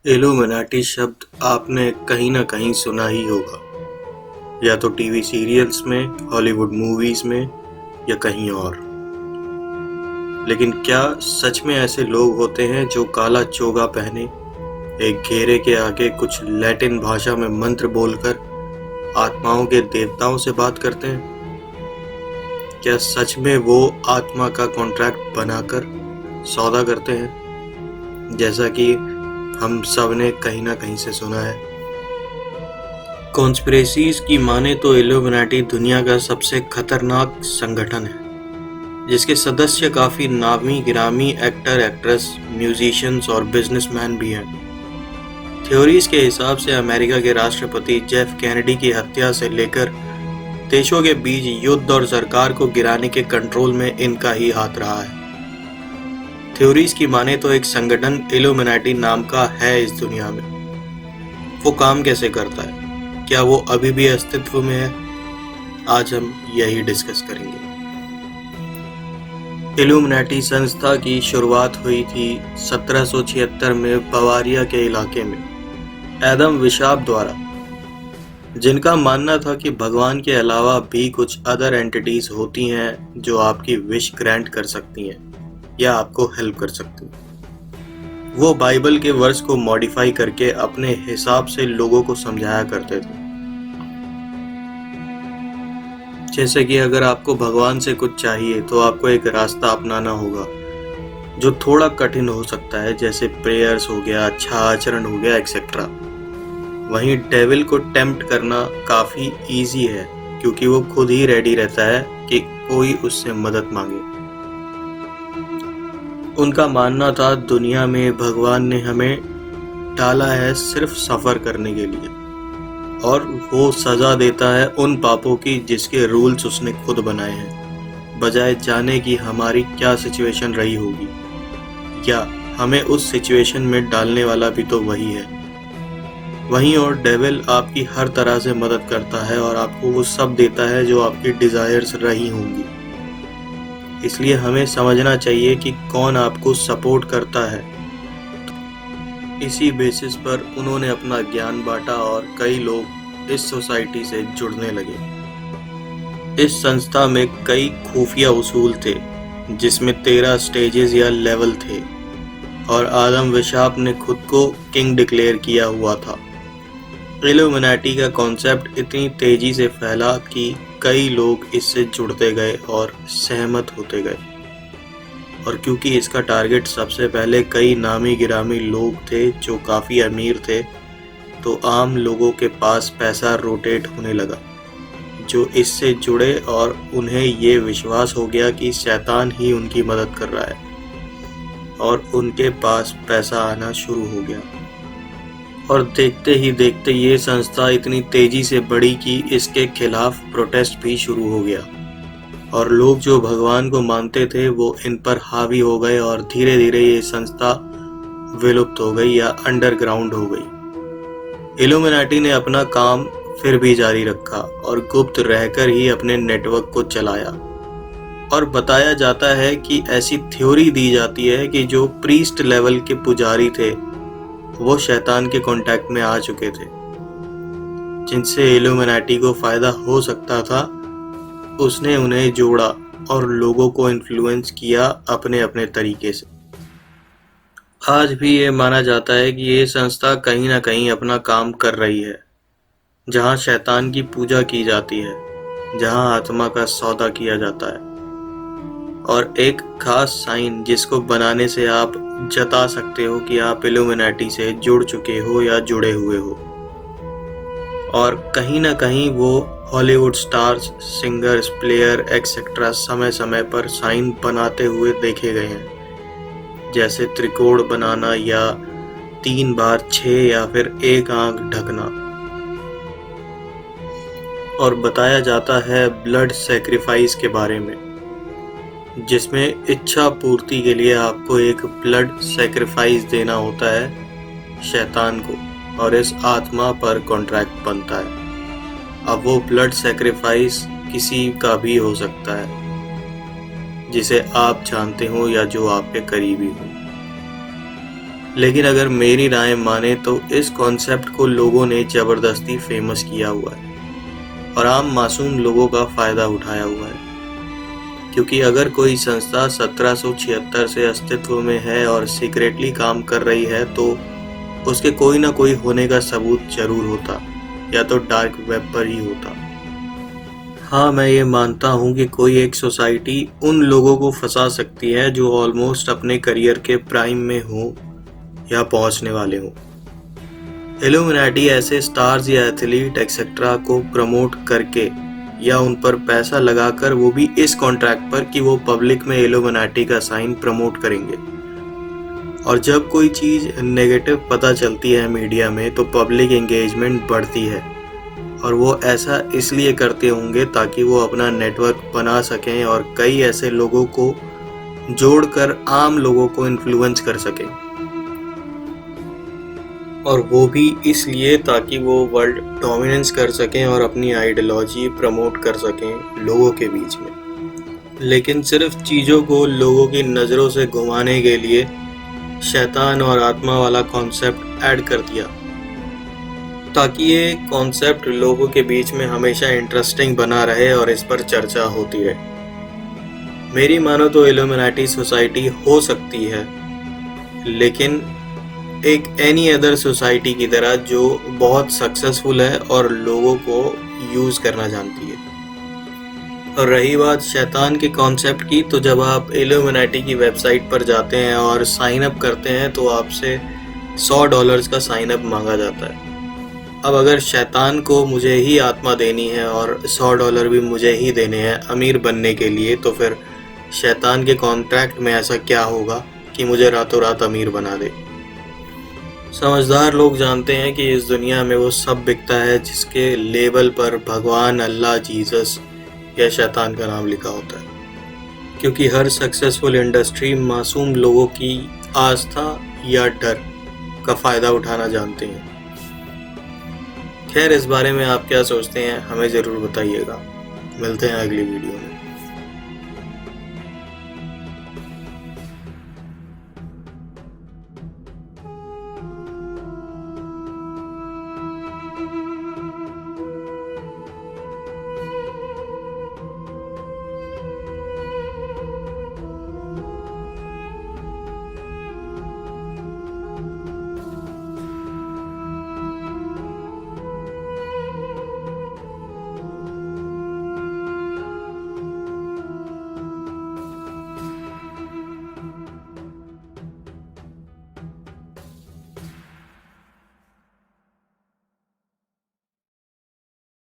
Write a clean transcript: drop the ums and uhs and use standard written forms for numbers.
Illuminati शब्द आपने कहीं ना कहीं सुना ही होगा, या तो टीवी सीरियल्स में, हॉलीवुड मूवीज में या कहीं और। लेकिन क्या सच में ऐसे लोग होते हैं जो काला चोगा पहने एक घेरे के आगे कुछ लैटिन भाषा में मंत्र बोलकर आत्माओं के देवताओं से बात करते हैं? क्या सच में वो आत्मा का कॉन्ट्रैक्ट बनाकर सौदा करते हैं, जैसा कि हम सब ने कहीं ना कहीं से सुना है? कॉन्स्पिरेसीज की माने तो इल्यूमिनाटी दुनिया का सबसे खतरनाक संगठन है, जिसके सदस्य काफी नामी गिरामी एक्टर, एक्ट्रेस, म्यूजिशियंस और बिजनेसमैन भी हैं। थ्योरीज के हिसाब से अमेरिका के राष्ट्रपति जेफ कैनेडी की हत्या से लेकर देशों के बीच युद्ध और सरकार को गिराने के कंट्रोल में इनका ही हाथ रहा है। थ्योरीज की माने तो एक संगठन इल्यूमिनाटी नाम का है इस दुनिया में। वो काम कैसे करता है, क्या वो अभी भी अस्तित्व में है? आज हम यही डिस्कस करेंगे। इल्यूमिनाटी संस्था की शुरुआत हुई थी 1776 में बवारिया के इलाके में एडम विशाप द्वारा, जिनका मानना था कि भगवान के अलावा भी कुछ अदर एंटिटीज होती हैं जो आपकी विश ग्रांट कर सकती हैं या आपको हेल्प कर सकती हैं। वो बाइबल के वर्स को मॉडिफाई करके अपने हिसाब से लोगों को समझाया करते थे। जैसे कि अगर आपको भगवान से कुछ चाहिए तो आपको एक रास्ता अपनाना होगा जो थोड़ा कठिन हो सकता है, जैसे प्रेयर्स हो गया, अच्छा आचरण हो गया, एक्सेट्रा। वहीं डेविल को टेम्प्ट करना काफी इजी है, क्योंकि वो खुद ही रेडी रहता है कि कोई उससे मदद मांगे। उनका मानना था दुनिया में भगवान ने हमें डाला है सिर्फ सफर करने के लिए, और वो सजा देता है उन पापों की जिसके रूल्स उसने खुद बनाए हैं, बजाय जाने की हमारी क्या सिचुएशन रही होगी, या हमें उस सिचुएशन में डालने वाला भी तो वही है। वहीं और डेविल आपकी हर तरह से मदद करता है और आपको वो सब देता है जो आपकी डिजायर्स रही होंगी। इसलिए हमें समझना चाहिए कि कौन आपको सपोर्ट करता है। इसी बेसिस पर उन्होंने अपना ज्ञान बांटा और कई लोग इस सोसाइटी से जुड़ने लगे। इस संस्था में कई खुफिया उसूल थे, जिसमें 13 स्टेजेस या लेवल थे, और आदम विशाप ने खुद को किंग डिक्लेयर किया हुआ था। इल्यूमिनाटी का कॉन्सेप्ट इतनी तेजी से फैला कि कई लोग इससे जुड़ते गए और सहमत होते गए। और क्योंकि इसका टारगेट सबसे पहले कई नामी गिरामी लोग थे जो काफ़ी अमीर थे, तो आम लोगों के पास पैसा रोटेट होने लगा जो इससे जुड़े, और उन्हें ये विश्वास हो गया कि शैतान ही उनकी मदद कर रहा है, और उनके पास पैसा आना शुरू हो गया। और देखते ही देखते ये संस्था इतनी तेजी से बढ़ी कि इसके खिलाफ प्रोटेस्ट भी शुरू हो गया, और लोग जो भगवान को मानते थे वो इन पर हावी हो गए, और धीरे धीरे ये संस्था विलुप्त हो गई या अंडरग्राउंड हो गई। इल्यूमिनाटी ने अपना काम फिर भी जारी रखा और गुप्त रहकर ही अपने नेटवर्क को चलाया। और बताया जाता है कि ऐसी थ्योरी दी जाती है कि जो प्रीस्ट लेवल के पुजारी थे वो शैतान के कांटेक्ट में आ चुके थे, जिनसे इल्यूमिनाटी को फायदा हो सकता था। उसने उन्हें जोड़ा और लोगों को इन्फ्लुएंस किया अपने अपने तरीके से। आज भी ये माना जाता है कि ये संस्था कहीं ना कहीं अपना काम कर रही है, जहाँ शैतान की पूजा की जाती है, जहाँ आत्मा का सौदा किया जाता है, और एक खास साइन जिसको बनाने से आप जता सकते हो कि आप इल्यूमिनाटी से जुड़ चुके हो या जुड़े हुए हो। और कहीं ना कहीं वो Hollywood stars, singers, player, etcetera समय समय पर साइन बनाते हुए देखे गए हैं, जैसे त्रिकोण बनाना या 3 बार 6 या फिर एक आंख ढकना। और बताया जाता है ब्लड सैक्रिफाइस के बारे में, जिसमें इच्छा पूर्ति के लिए आपको एक ब्लड सैक्रिफाइस देना होता है शैतान को, और इस आत्मा पर कॉन्ट्रैक्ट बनता है। अब वो ब्लड सैक्रिफाइस किसी का भी हो सकता है, जिसे आप जानते हो या जो आपके करीबी हो। लेकिन अगर मेरी राय माने तो इस कॉन्सेप्ट को लोगों ने ज़बरदस्ती फेमस किया हुआ है और आम मासूम लोगों का फ़ायदा उठाया हुआ है। क्योंकि अगर कोई संस्था 1776 से अस्तित्व में है और सीक्रेटली काम कर रही है तो उसके कोई ना कोई होने का सबूत जरूर होता, या तो डार्क वेब पर ही होता। हाँ, मैं ये मानता हूँ कि कोई एक सोसाइटी उन लोगों को फंसा सकती है जो ऑलमोस्ट अपने करियर के प्राइम में हो या पहुँचने वाले हों। इल्यूमिनाटी ऐसे स्टार्स या एथलीट एक्सेट्रा को प्रमोट करके या उन पर पैसा लगाकर, वो भी इस कॉन्ट्रैक्ट पर कि वो पब्लिक में इल्यूमिनाटी का साइन प्रमोट करेंगे। और जब कोई चीज़ नेगेटिव पता चलती है मीडिया में तो पब्लिक एंगेजमेंट बढ़ती है, और वो ऐसा इसलिए करते होंगे ताकि वो अपना नेटवर्क बना सकें और कई ऐसे लोगों को जोड़कर आम लोगों को इन्फ्लुएंस कर सकें। और वो भी इसलिए ताकि वो वर्ल्ड डोमिनेंस कर सकें और अपनी आइडियोलॉजी प्रमोट कर सकें लोगों के बीच में। लेकिन सिर्फ चीज़ों को लोगों की नज़रों से घुमाने के लिए शैतान और आत्मा वाला कॉन्सेप्ट ऐड कर दिया, ताकि ये कॉन्सेप्ट लोगों के बीच में हमेशा इंटरेस्टिंग बना रहे और इस पर चर्चा होती रहे। मेरी मानो तो इल्यूमिनाटी सोसाइटी हो सकती है, लेकिन एक एनी अदर सोसाइटी की तरह जो बहुत सक्सेसफुल है और लोगों को यूज़ करना जानती है। और रही बात शैतान के कॉन्सेप्ट की, तो जब आप इल्यूमिनाटी की वेबसाइट पर जाते हैं और साइन अप करते हैं तो आपसे $100 का साइन अप मांगा जाता है। अब अगर शैतान को मुझे ही आत्मा देनी है और $100 भी मुझे ही देने हैं अमीर बनने के लिए, तो फिर शैतान के कॉन्ट्रैक्ट में ऐसा क्या होगा कि मुझे रातों रात अमीर बना दे। समझदार लोग जानते हैं कि इस दुनिया में वो सब बिकता है जिसके लेबल पर भगवान, अल्लाह, जीसस या शैतान का नाम लिखा होता है। क्योंकि हर सक्सेसफुल इंडस्ट्री मासूम लोगों की आस्था या डर का फ़ायदा उठाना जानते हैं। खैर, इस बारे में आप क्या सोचते हैं हमें ज़रूर बताइएगा। मिलते हैं अगली वीडियो में।